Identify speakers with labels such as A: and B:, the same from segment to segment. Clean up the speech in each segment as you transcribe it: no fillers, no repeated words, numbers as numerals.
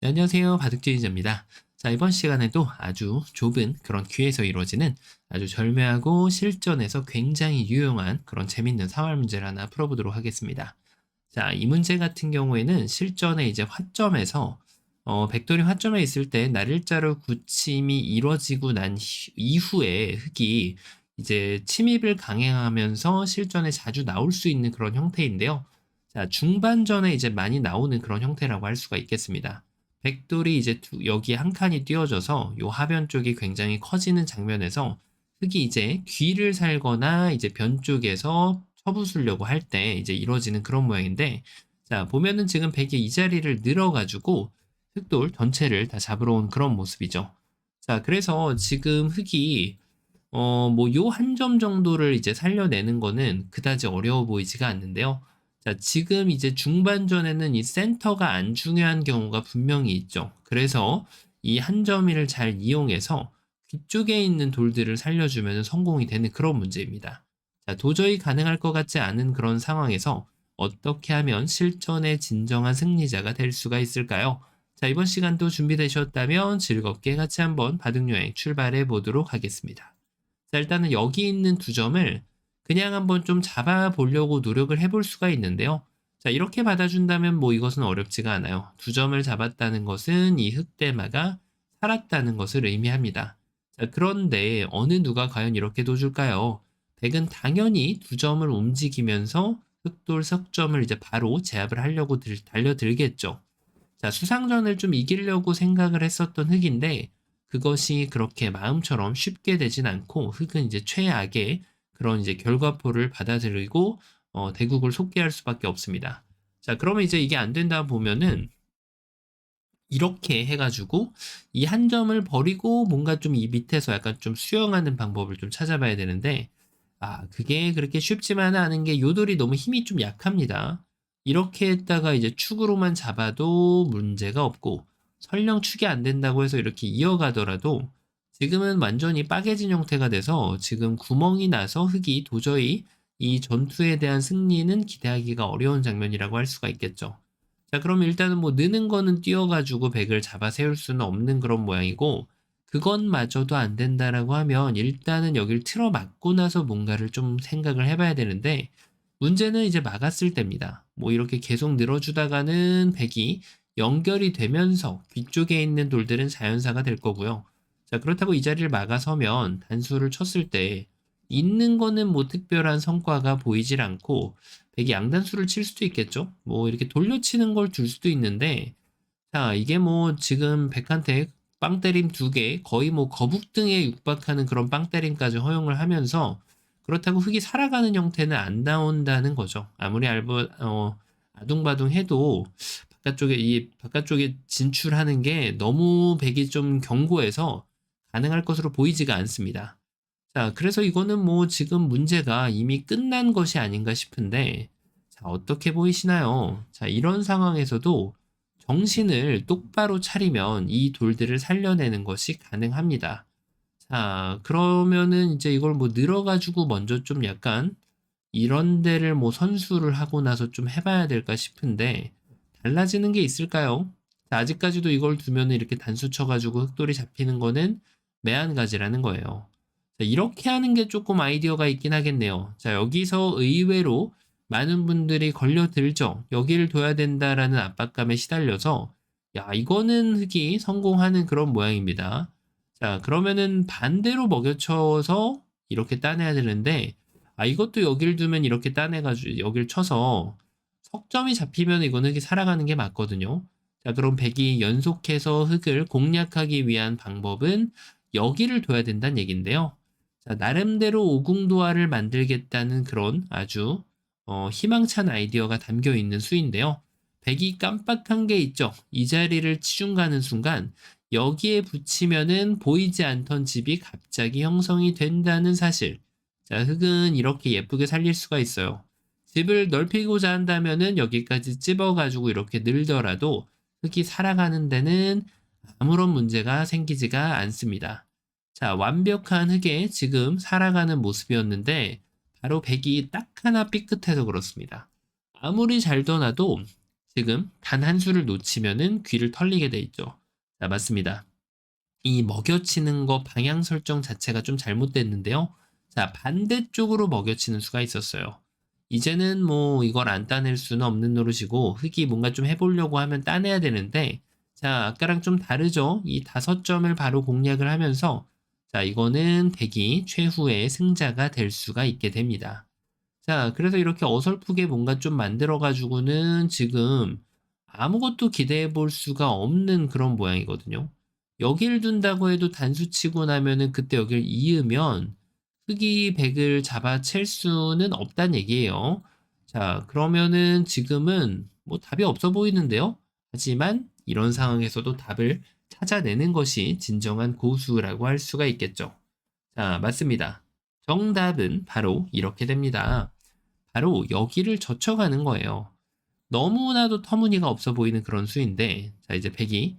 A: 네, 안녕하세요. 바둑주의자입니다. 자, 이번 시간에도 아주 좁은 그런 귀에서 이루어지는 아주 절묘하고 실전에서 굉장히 유용한 그런 재밌는 사활 문제를 하나 풀어보도록 하겠습니다. 자, 이 문제 같은 경우에는 실전에 이제 화점에서 백돌이 화점에 있을 때 날일자로 굳힘이 이루어지고 난 이후에 흙이 이제 침입을 강행하면서 실전에 자주 나올 수 있는 그런 형태인데요. 자, 중반전에 이제 많이 나오는 그런 형태라고 할 수가 있겠습니다. 백돌이 이제 여기에 한 칸이 띄워져서 요 하변 쪽이 굉장히 커지는 장면에서 흙이 이제 귀를 살거나 이제 변 쪽에서 쳐부수려고 할 때 이제 이루어지는 그런 모양인데, 자, 보면은 지금 백이 이 자리를 늘어가지고 흙돌 전체를 다 잡으러 온 그런 모습이죠. 자, 그래서 지금 흙이 뭐 요 한 점 정도를 이제 살려내는 거는 그다지 어려워 보이지가 않는데요. 자, 지금 이제 중반전에는 이 센터가 안 중요한 경우가 분명히 있죠. 그래서 이 한 점을 잘 이용해서 뒤쪽에 있는 돌들을 살려주면 성공이 되는 그런 문제입니다. 자, 도저히 가능할 것 같지 않은 그런 상황에서 어떻게 하면 실전의 진정한 승리자가 될 수가 있을까요? 자, 이번 시간도 준비되셨다면 즐겁게 같이 한번 바둑여행 출발해 보도록 하겠습니다. 자, 일단은 여기 있는 두 점을 그냥 한번 좀 잡아보려고 노력을 해볼 수가 있는데요. 자, 이렇게 받아준다면 뭐 이것은 어렵지가 않아요. 두 점을 잡았다는 것은 이 흑대마가 살았다는 것을 의미합니다. 자, 그런데 어느 누가 과연 이렇게 둬줄까요? 백은 당연히 두 점을 움직이면서 흑돌 석점을 이제 바로 제압을 하려고 달려들겠죠. 자, 수상전을 좀 이기려고 생각을 했었던 흑인데 그것이 그렇게 마음처럼 쉽게 되진 않고 흑은 이제 최악의 그런 이제 결과포를 받아들이고 대국을 속개할 수밖에 없습니다. 자, 그러면 이제 이게 안 된다 보면은 이렇게 해가지고 이 한 점을 버리고 뭔가 좀 이 밑에서 약간 좀 수영하는 방법을 좀 찾아봐야 되는데, 그게 그렇게 쉽지만은 않은 게 요돌이 너무 힘이 좀 약합니다. 이렇게 했다가 이제 축으로만 잡아도 문제가 없고 설령 축이 안 된다고 해서 이렇게 이어가더라도 지금은 완전히 빠개진 형태가 돼서 지금 구멍이 나서 흙이 도저히 이 전투에 대한 승리는 기대하기가 어려운 장면이라고 할 수가 있겠죠. 자, 그럼 일단은 뭐 느는 거는 뛰어가지고 백을 잡아 세울 수는 없는 그런 모양이고, 그것마저도 안 된다라고 하면 일단은 여길 틀어 막고 나서 뭔가를 좀 생각을 해봐야 되는데, 문제는 이제 막았을 때입니다. 뭐 이렇게 계속 늘어주다가는 백이 연결이 되면서 뒤쪽에 있는 돌들은 자연사가 될 거고요. 자, 그렇다고 이 자리를 막아서면 단수를 쳤을 때 있는 거는 뭐 특별한 성과가 보이질 않고 백이 양단수를 칠 수도 있겠죠. 뭐 이렇게 돌려치는 걸 줄 수도 있는데, 자, 이게 뭐 지금 백한테 빵 때림 두 개, 거의 뭐 거북등에 육박하는 그런 빵 때림까지 허용을 하면서 그렇다고 흙이 살아가는 형태는 안 나온다는 거죠. 아무리 아둥바둥 해도 바깥쪽에 진출하는 게 너무 백이 좀 견고해서 가능할 것으로 보이지가 않습니다. 자, 그래서 이거는 뭐 지금 문제가 이미 끝난 것이 아닌가 싶은데, 자, 어떻게 보이시나요? 자, 이런 상황에서도 정신을 똑바로 차리면 이 돌들을 살려내는 것이 가능합니다. 자, 그러면은 이제 이걸 뭐 늘어가지고 먼저 좀 약간 이런 데를 뭐 선수를 하고 나서 좀 해봐야 될까 싶은데, 달라지는 게 있을까요? 자, 아직까지도 이걸 두면은 이렇게 단수 쳐가지고 흑돌이 잡히는 거는 매한가지라는 거예요. 자, 이렇게 하는 게 조금 아이디어가 있긴 하겠네요. 자, 여기서 의외로 많은 분들이 걸려들죠. 여기를 둬야 된다라는 압박감에 시달려서, 야, 이거는 흑이 성공하는 그런 모양입니다. 자, 그러면은 반대로 먹여쳐서 이렇게 따내야 되는데, 이것도 여길 두면 이렇게 따내가지고 여길 쳐서 석점이 잡히면 이거는 흑이 살아가는 게 맞거든요. 자, 그럼 백이 연속해서 흑을 공략하기 위한 방법은 여기를 둬야 된다는 얘기인데요. 자, 나름대로 오궁도화를 만들겠다는 그런 아주 희망찬 아이디어가 담겨 있는 수인데요. 백이 깜빡한 게 있죠. 이 자리를 치중 가는 순간 여기에 붙이면은 보이지 않던 집이 갑자기 형성이 된다는 사실. 자, 흙은 이렇게 예쁘게 살릴 수가 있어요. 집을 넓히고자 한다면은 여기까지 찝어가지고 이렇게 늘더라도 흙이 살아가는 데는 아무런 문제가 생기지가 않습니다. 자, 완벽한 흙에 지금 살아가는 모습이었는데 바로 백이 딱 하나 삐끗해서 그렇습니다. 아무리 잘 떠나도 지금 단 한 수를 놓치면은 귀를 털리게 돼 있죠. 자, 맞습니다. 이 먹여치는 거 방향 설정 자체가 좀 잘못됐는데요. 자, 반대쪽으로 먹여치는 수가 있었어요. 이제는 뭐 이걸 안 따낼 수는 없는 노릇이고 흑이 뭔가 좀 해보려고 하면 따내야 되는데, 자, 아까랑 좀 다르죠? 이 5점을 바로 공략을 하면서, 자, 이거는 백이 최후의 승자가 될 수가 있게 됩니다. 자, 그래서 이렇게 어설프게 뭔가 좀 만들어가지고는 지금 아무것도 기대해 볼 수가 없는 그런 모양이거든요. 여길 둔다고 해도 단수 치고 나면은 그때 여길 이으면 흑이 백을 잡아챌 수는 없단 얘기예요. 자, 그러면은 지금은 뭐 답이 없어 보이는데요. 하지만 이런 상황에서도 답을 찾아내는 것이 진정한 고수라고 할 수가 있겠죠. 자, 맞습니다. 정답은 바로 이렇게 됩니다. 바로 여기를 젖혀가는 거예요. 너무나도 터무니가 없어 보이는 그런 수인데, 자, 이제 백이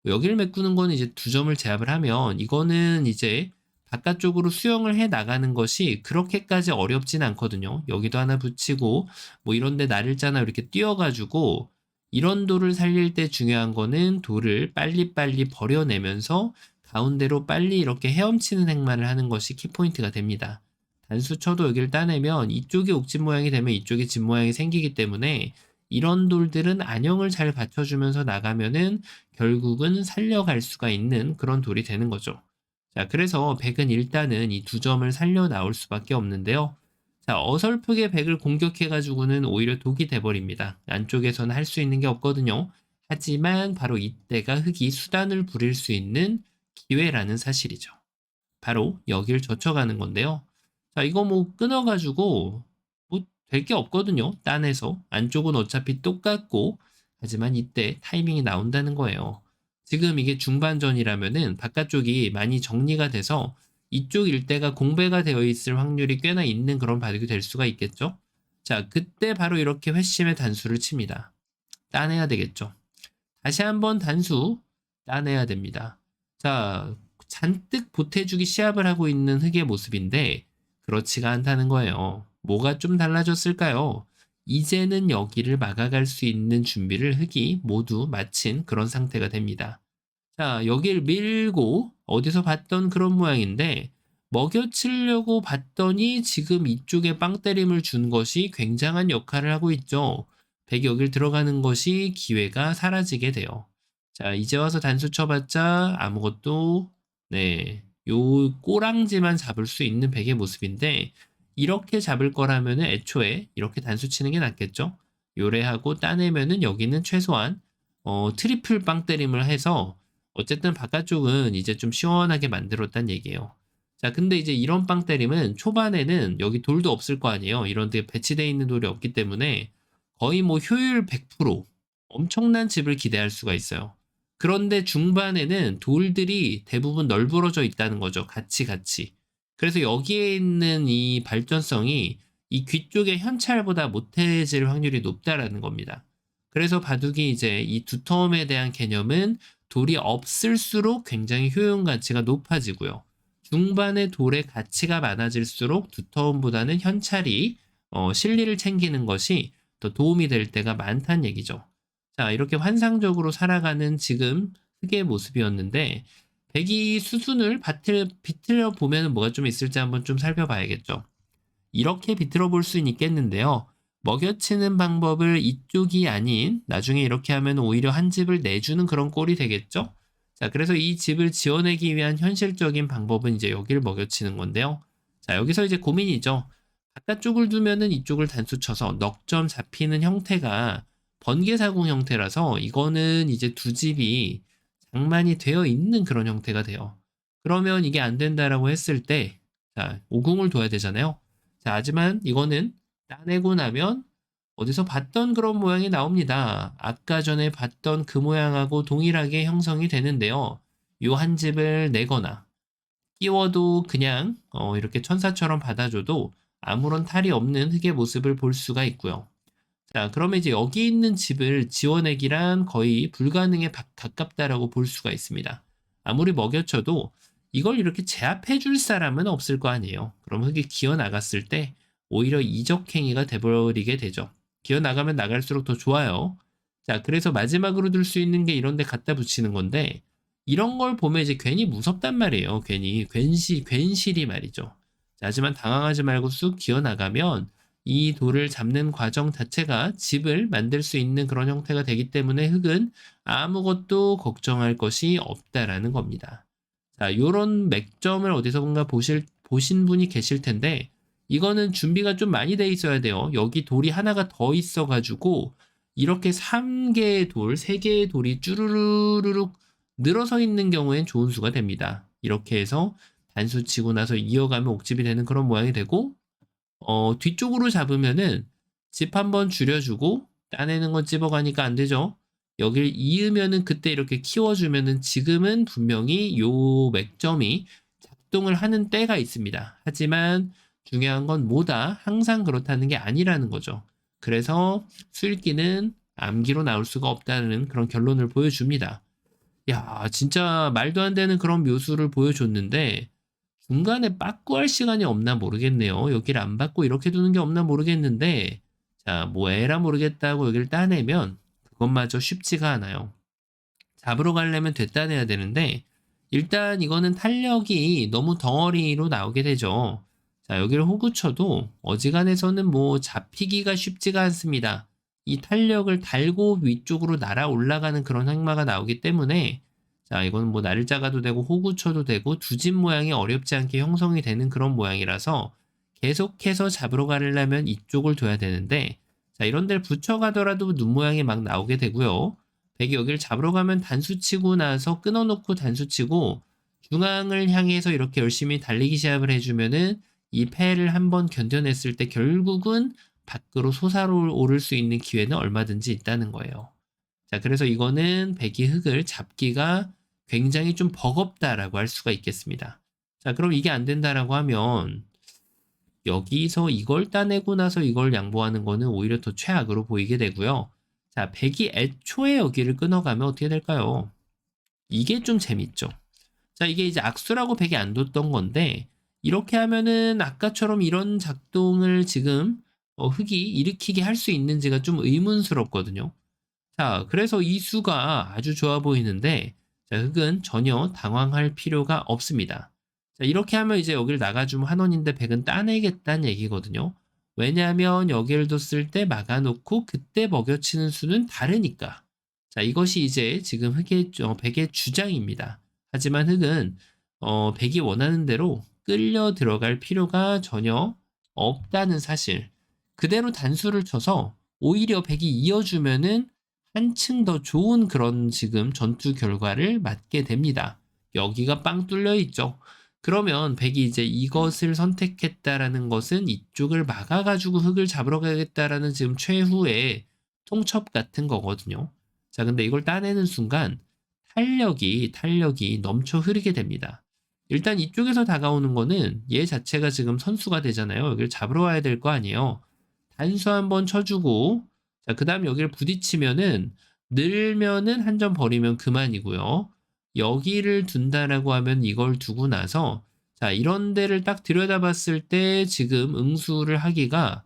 A: 여기를 메꾸는 거는 이제 2점을 제압을 하면 이거는 이제 바깥쪽으로 수영을 해 나가는 것이 그렇게까지 어렵진 않거든요. 여기도 하나 붙이고 뭐 이런 데 나를 짜나 이렇게 띄워가지고 이런 돌을 살릴 때 중요한 거는 돌을 빨리빨리 버려내면서 가운데로 빨리 이렇게 헤엄치는 행마를 하는 것이 키포인트가 됩니다. 단수 쳐도 여기를 따내면 이쪽이 옥집 모양이 되면 이쪽이 집 모양이 생기기 때문에 이런 돌들은 안형을 잘 받쳐주면서 나가면은 결국은 살려갈 수가 있는 그런 돌이 되는 거죠. 자, 그래서 백은 일단은 이 2점을 살려 나올 수밖에 없는데요. 자, 어설프게 백을 공격해가지고는 오히려 독이 돼버립니다. 안쪽에서는 할 수 있는 게 없거든요. 하지만 바로 이때가 흑이 수단을 부릴 수 있는 기회라는 사실이죠. 바로 여길 젖혀가는 건데요. 자, 이거 뭐 끊어가지고 뭐 될 게 없거든요. 딴에서. 안쪽은 어차피 똑같고, 하지만 이때 타이밍이 나온다는 거예요. 지금 이게 중반전이라면은 바깥쪽이 많이 정리가 돼서 이쪽 일대가 공배가 되어 있을 확률이 꽤나 있는 그런 바둑이 될 수가 있겠죠. 자, 그때 바로 이렇게 회심의 단수를 칩니다. 따내야 되겠죠. 다시 한번 단수 따내야 됩니다. 자, 잔뜩 보태주기 시합을 하고 있는 흑의 모습인데 그렇지가 않다는 거예요. 뭐가 좀 달라졌을까요? 이제는 여기를 막아갈 수 있는 준비를 흑이 모두 마친 그런 상태가 됩니다. 자, 여길 밀고 어디서 봤던 그런 모양인데 먹여치려고 봤더니 지금 이쪽에 빵때림을 준 것이 굉장한 역할을 하고 있죠. 백이 여길 들어가는 것이 기회가 사라지게 돼요. 자, 이제 와서 단수 쳐봤자 아무것도, 네, 요 꼬랑지만 잡을 수 있는 백의 모습인데 이렇게 잡을 거라면 애초에 이렇게 단수 치는 게 낫겠죠? 요래하고 따내면은 여기는 최소한 트리플 빵때림을 해서 어쨌든 바깥쪽은 이제 좀 시원하게 만들었단 얘기예요. 자, 근데 이제 이런 빵 때림은 초반에는 여기 돌도 없을 거 아니에요. 이런 데 배치되어 있는 돌이 없기 때문에 거의 뭐 효율 100% 엄청난 집을 기대할 수가 있어요. 그런데 중반에는 돌들이 대부분 널브러져 있다는 거죠. 같이. 그래서 여기에 있는 이 발전성이 이 귀 쪽의 현찰보다 못해질 확률이 높다라는 겁니다. 그래서 바둑이 이제 이 두터움에 대한 개념은 돌이 없을수록 굉장히 효용 가치가 높아지고요. 중반에 돌의 가치가 많아질수록 두터움보다는 현찰이 실리를 챙기는 것이 더 도움이 될 때가 많다는 얘기죠. 자, 이렇게 환상적으로 살아가는 지금 흑의 모습이었는데 백이 수순을 비틀어 보면 뭐가 좀 있을지 한번 좀 살펴봐야겠죠. 이렇게 비틀어 볼 수는 있겠는데요. 먹여치는 방법을 이쪽이 아닌 나중에 이렇게 하면 오히려 한 집을 내주는 그런 꼴이 되겠죠? 자, 그래서 이 집을 지어내기 위한 현실적인 방법은 이제 여기를 먹여치는 건데요. 자, 여기서 이제 고민이죠. 바깥쪽을 두면은 이쪽을 단수 쳐서 넉점 잡히는 형태가 번개사공 형태라서 이거는 이제 두 집이 장만이 되어 있는 그런 형태가 돼요. 그러면 이게 안 된다라고 했을 때, 자, 오궁을 둬야 되잖아요. 자, 하지만 이거는 따내고 나면 어디서 봤던 그런 모양이 나옵니다. 아까 전에 봤던 그 모양하고 동일하게 형성이 되는데요. 요 한 집을 내거나 끼워도 그냥 이렇게 천사처럼 받아줘도 아무런 탈이 없는 흑의 모습을 볼 수가 있고요. 자, 그러면 이제 여기 있는 집을 지워내기란 거의 불가능에 가깝다라고 볼 수가 있습니다. 아무리 먹여쳐도 이걸 이렇게 제압해 줄 사람은 없을 거 아니에요. 그럼 흑이 기어 나갔을 때 오히려 이적행위가 돼버리게 되죠. 기어 나가면 나갈수록 더 좋아요. 자, 그래서 마지막으로 둘 수 있는 게 이런 데 갖다 붙이는 건데, 이런 걸 보면 이제 괜히 무섭단 말이에요. 괜히 괜시리 말이죠. 자, 하지만 당황하지 말고 쑥 기어 나가면 이 돌을 잡는 과정 자체가 집을 만들 수 있는 그런 형태가 되기 때문에 흙은 아무것도 걱정할 것이 없다라는 겁니다. 자, 요런 맥점을 어디서든가 보신 분이 계실 텐데, 이거는 준비가 좀 많이 돼 있어야 돼요. 여기 돌이 하나가 더 있어가지고, 이렇게 3개의 돌, 3개의 돌이 쭈루루룩 늘어서 있는 경우엔 좋은 수가 됩니다. 이렇게 해서 단수 치고 나서 이어가면 옥집이 되는 그런 모양이 되고, 뒤쪽으로 잡으면은 집 한번 줄여주고 따내는 건 찝어가니까 안 되죠. 여길 이으면은 그때 이렇게 키워주면은 지금은 분명히 요 맥점이 작동을 하는 때가 있습니다. 하지만 중요한 건 뭐다? 항상 그렇다는 게 아니라는 거죠. 그래서 수읽기는 암기로 나올 수가 없다는 그런 결론을 보여줍니다. 야, 진짜 말도 안 되는 그런 묘수를 보여줬는데 중간에 빠꾸할 시간이 없나 모르겠네요. 여기를 안 받고 이렇게 두는 게 없나 모르겠는데, 자, 뭐 에라 모르겠다고 여기를 따내면 그것마저 쉽지가 않아요. 잡으러 가려면 됐다내야 되는데, 일단 이거는 탄력이 너무 덩어리로 나오게 되죠. 자, 여기를 호구 쳐도 어지간해서는 뭐 잡히기가 쉽지가 않습니다. 이 탄력을 달고 위쪽으로 날아 올라가는 그런 행마가 나오기 때문에, 자, 이거는 뭐 날을 작아도 되고 호구 쳐도 되고 두 집 모양이 어렵지 않게 형성이 되는 그런 모양이라서 계속해서 잡으러 가려면 이쪽을 둬야 되는데, 자, 이런 데를 붙여가더라도 눈 모양이 막 나오게 되고요. 백이 여기를 잡으러 가면 단수 치고 나서 끊어놓고 단수 치고 중앙을 향해서 이렇게 열심히 달리기 시합을 해주면은 이 패를 한번 견뎌냈을 때 결국은 밖으로 솟아오를 수 있는 기회는 얼마든지 있다는 거예요. 자, 그래서 이거는 백이 흙을 잡기가 굉장히 좀 버겁다라고 할 수가 있겠습니다. 자, 그럼 이게 안 된다라고 하면 여기서 이걸 따내고 나서 이걸 양보하는 거는 오히려 더 최악으로 보이게 되고요. 자, 백이 애초에 여기를 끊어가면 어떻게 될까요? 이게 좀 재밌죠. 자, 이게 이제 악수라고 백이 안 뒀던 건데 이렇게 하면은 아까처럼 이런 작동을 지금 흙이 일으키게 할 수 있는지가 좀 의문스럽거든요. 자, 그래서 이 수가 아주 좋아 보이는데 자, 흙은 전혀 당황할 필요가 없습니다. 자, 이렇게 하면 이제 여기를 나가주면 한 원인데 백은 따내겠다는 얘기거든요. 왜냐하면 여기를 뒀을 때 막아놓고 그때 먹여치는 수는 다르니까. 자, 이것이 이제 지금 백의 주장입니다. 하지만 흙은 백이 원하는 대로 끌려 들어갈 필요가 전혀 없다는 사실. 그대로 단수를 쳐서 오히려 백이 이어주면은 한층 더 좋은 그런 지금 전투 결과를 맞게 됩니다. 여기가 빵 뚫려 있죠. 그러면 백이 이제 이것을 선택했다라는 것은 이쪽을 막아가지고 흙을 잡으러 가겠다라는 지금 최후의 통첩 같은 거거든요. 자, 근데 이걸 따내는 순간 탄력이 넘쳐 흐르게 됩니다. 일단 이쪽에서 다가오는 거는 얘 자체가 지금 선수가 되잖아요. 여기를 잡으러 와야 될 거 아니에요. 단수 한번 쳐주고 자, 그 다음 여기를 부딪히면은 늘면은 한 점 버리면 그만이고요. 여기를 둔다라고 하면 이걸 두고 나서 자, 이런 데를 딱 들여다봤을 때 지금 응수를 하기가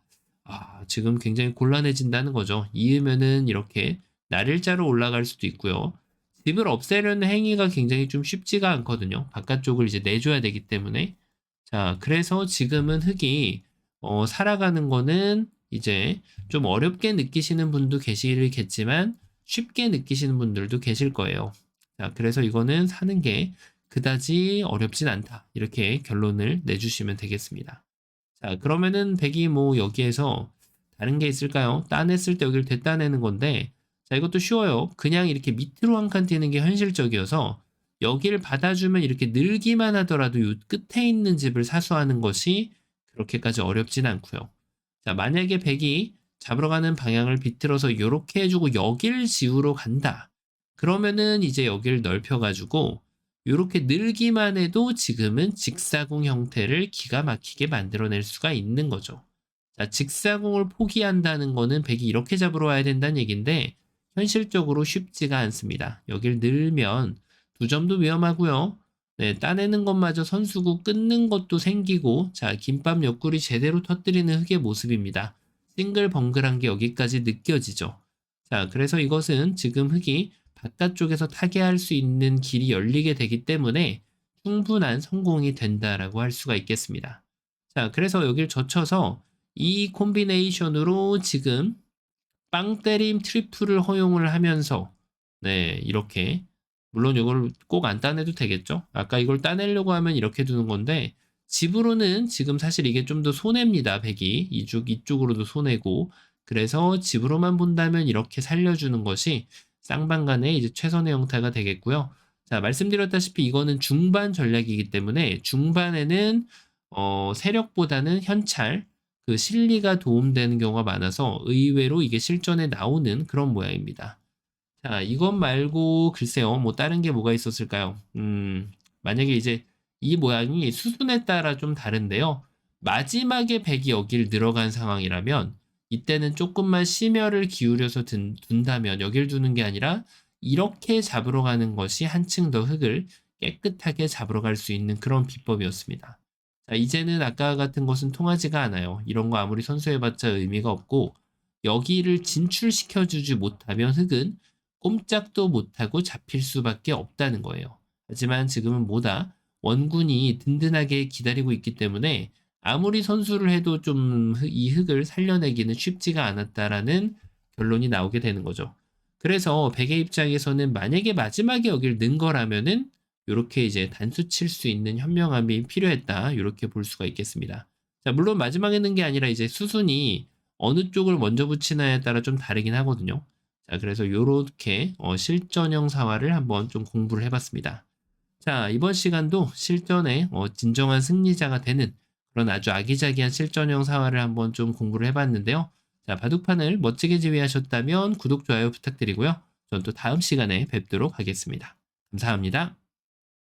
A: 지금 굉장히 곤란해진다는 거죠. 이으면은 이렇게 날일자로 올라갈 수도 있고요. 집을 없애려는 행위가 굉장히 좀 쉽지가 않거든요. 바깥쪽을 이제 내줘야 되기 때문에. 자, 그래서 지금은 흙이 살아가는 거는 이제 좀 어렵게 느끼시는 분도 계시겠지만 쉽게 느끼시는 분들도 계실 거예요. 자, 그래서 이거는 사는 게 그다지 어렵진 않다. 이렇게 결론을 내주시면 되겠습니다. 자, 그러면은 백이 뭐 여기에서 다른 게 있을까요? 따냈을 때 여기를 되따내는 건데 자, 이것도 쉬워요. 그냥 이렇게 밑으로 한 칸 띄는 게 현실적이어서 여기를 받아주면 이렇게 늘기만 하더라도 이 끝에 있는 집을 사수하는 것이 그렇게까지 어렵진 않고요. 자, 만약에 백이 잡으러 가는 방향을 비틀어서 이렇게 해주고 여기를 지우러 간다. 그러면은 이제 여기를 넓혀가지고 이렇게 늘기만 해도 지금은 직사공 형태를 기가 막히게 만들어낼 수가 있는 거죠. 자, 직사공을 포기한다는 거는 백이 이렇게 잡으러 와야 된다는 얘기인데 현실적으로 쉽지가 않습니다. 여길 늘면 두 점도 위험하고요. 네, 따내는 것마저 선수고 끊는 것도 생기고 자, 김밥 옆구리 제대로 터뜨리는 흙의 모습입니다. 싱글벙글한 게 여기까지 느껴지죠. 자, 그래서 이것은 지금 흙이 바깥쪽에서 타개할 수 있는 길이 열리게 되기 때문에 충분한 성공이 된다라고 할 수가 있겠습니다. 자, 그래서 여길 젖혀서 이 콤비네이션으로 지금 빵 때림 트리플을 허용을 하면서 네, 이렇게 물론 이걸 꼭 안 따내도 되겠죠. 아까 이걸 따내려고 하면 이렇게 두는 건데 집으로는 지금 사실 이게 좀 더 손해입니다. 백이 이쪽으로도 손해고 그래서 집으로만 본다면 이렇게 살려주는 것이 쌍방간의 이제 최선의 형태가 되겠고요. 자, 말씀드렸다시피 이거는 중반 전략이기 때문에 중반에는 세력보다는 현찰, 그 실리가 도움되는 경우가 많아서 의외로 이게 실전에 나오는 그런 모양입니다. 자, 이것 말고 글쎄요, 뭐 다른 게 뭐가 있었을까요? 만약에 이제 이 모양이 수순에 따라 좀 다른데요. 마지막에 백이 여길 들어간 상황이라면 이때는 조금만 심혈을 기울여서 둔다면 여길 두는 게 아니라 이렇게 잡으러 가는 것이 한층 더 흙을 깨끗하게 잡으러 갈 수 있는 그런 비법이었습니다. 자, 이제는 아까 같은 것은 통하지가 않아요. 이런 거 아무리 선수해봤자 의미가 없고 여기를 진출시켜주지 못하면 흙은 꼼짝도 못하고 잡힐 수밖에 없다는 거예요. 하지만 지금은 뭐다? 원군이 든든하게 기다리고 있기 때문에 아무리 선수를 해도 좀 이 흙을 살려내기는 쉽지가 않았다라는 결론이 나오게 되는 거죠. 그래서 백의 입장에서는 만약에 마지막에 여길 넣은 거라면은 이렇게 이제 단수 칠 수 있는 현명함이 필요했다. 이렇게 볼 수가 있겠습니다. 자, 물론 마지막에 넣은 게 아니라 이제 수순이 어느 쪽을 먼저 붙이나에 따라 좀 다르긴 하거든요. 자, 그래서 요렇게 실전형 사화를 한번 좀 공부를 해봤습니다. 자, 이번 시간도 실전에 진정한 승리자가 되는 그런 아주 아기자기한 실전형 사화를 한번 좀 공부를 해봤는데요. 자, 바둑판을 멋지게 지휘하셨다면 구독, 좋아요 부탁드리고요. 전 또 다음 시간에 뵙도록 하겠습니다. 감사합니다.